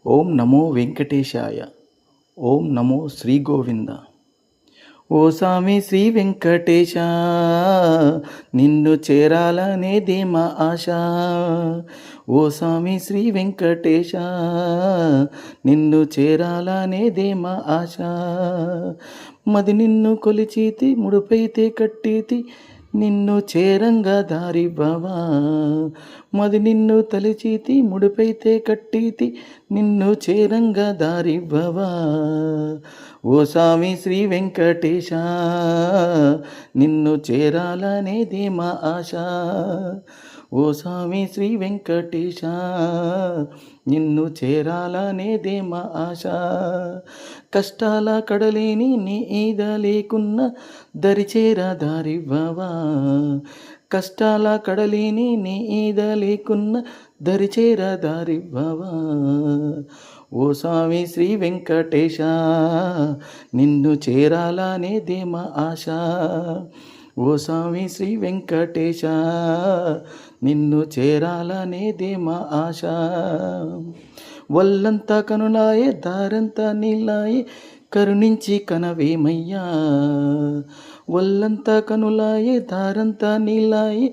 ఓం నమో వెంకటేశాయ. ఓం నమో శ్రీ గోవింద. ఓ స్వామి శ్రీ వెంకటేశ, నిన్ను చేరాలనేదే మా ఆశ. ఓ స్వామి శ్రీ వెంకటేశ, నిన్ను చేరాలనేదే మా ఆశ. మది నిన్ను కొలిచితి, ముడుపైతే కట్టితి, నిన్ను చేరంగా దారివ్వవా. మది నిన్ను తలిచితి, ముడిపైతే కట్టితి, నిన్ను చేరంగా దారివ్వవా. ఓ స్వామి శ్రీ వెంకటేశ, నిన్ను చేరాలనేదే మా ఆశ. ఓ స్వామి శ్రీ వెంకటేశ, నిన్ను చేరాలనేదే మా ఆశ. కష్టాల కడలేని నీ ఈద లేకున్న దరిచేర దారివ్వవా. కష్టాల కడలేని నీ ఈద లేకున్న దరిచేర దారివ్వవా. ఓ స్వామి శ్రీ వెంకటేశ, నిన్ను చేరాలనేదే మా ఆశ. ఓ స్వామి శ్రీ వెంకటేశ, నిన్ను చేరాలనేదే మా ఆశ. వల్లంతా కనులాయే, దారంతా నీలాయే, కరుణించి కనవేమయ్యా. వల్లంతా కనులాయే, దారంతా నీలాయే,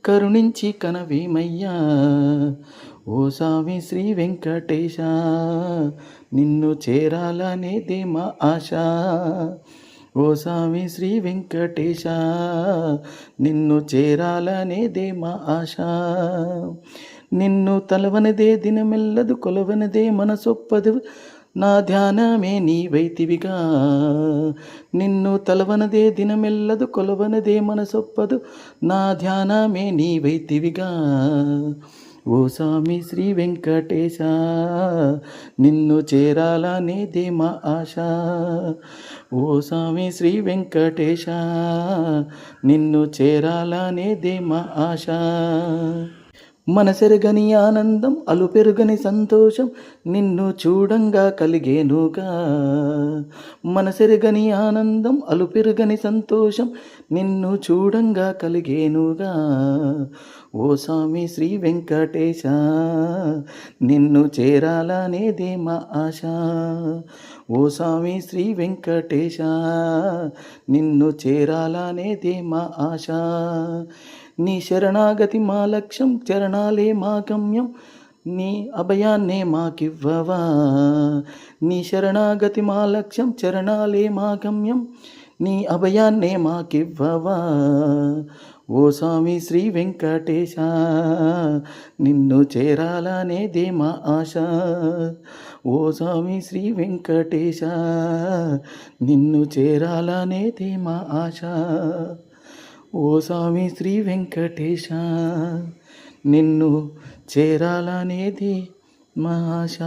కరుణించి కనవేమయ్యా. ఓ స్వామి శ్రీ వెంకటేశ, నిన్ను చేరాలనేదే మా ఆశ. ఓ స్వామి శ్రీ వెంకటేశ, నిన్ను చేరాలనేదే మా ఆశ. నిన్ను తలవనదే దినమెల్లదు, కొలవనదే మనసొప్పదు, నా ధ్యానమే నీవైతివిగా. నిన్ను తలవనదే దినమెల్లదు, కొలవనదే మనసొప్పదు, నా ధ్యానమే నీవైతివిగా. ఓ స్వామి శ్రీ వెంకటేశ, నిన్ను చేరాలనేదే మా ఆశ. ఓ స్వామి శ్రీ వెంకటేశ, నిన్ను చేరాలనేదే మా ఆశ. మనసెరగని ఆనందం, అలుపెరుగని సంతోషం, నిన్ను చూడంగా కలిగేనుగా. మనసెరగని ఆనందం, అలుపెరుగని సంతోషం, నిన్ను చూడంగా కలిగేనుగా. ఓ స్వామి శ్రీ వెంకటేశ, నిన్ను చేరాలనేదే మా ఆశ. ఓ స్వామి శ్రీ వెంకటేశ, నిన్ను చేరాలనేదే మా ఆశ. నీ శరణాగతి మా లక్ష్యం, చరణాలే మా గమ్యం, నీ అభయాన్నే మాకివ్వవా. నీ శరణాగతి మా లక్ష్యం, చరణాలే మా గమ్యం, నీ అభయాన్నే మాకివ్వవా. ఓ స్వామి శ్రీ వెంకటేశ, నిన్ను చేరాలనేదే మా ఆశ. ఓ స్వామి శ్రీ వెంకటేశ, నిన్ను చేరాలనేదే మా ఆశ. ఓ స్వామి శ్రీ వెంకటేశ, నిన్ను చేరాలనేది మా ఆశ.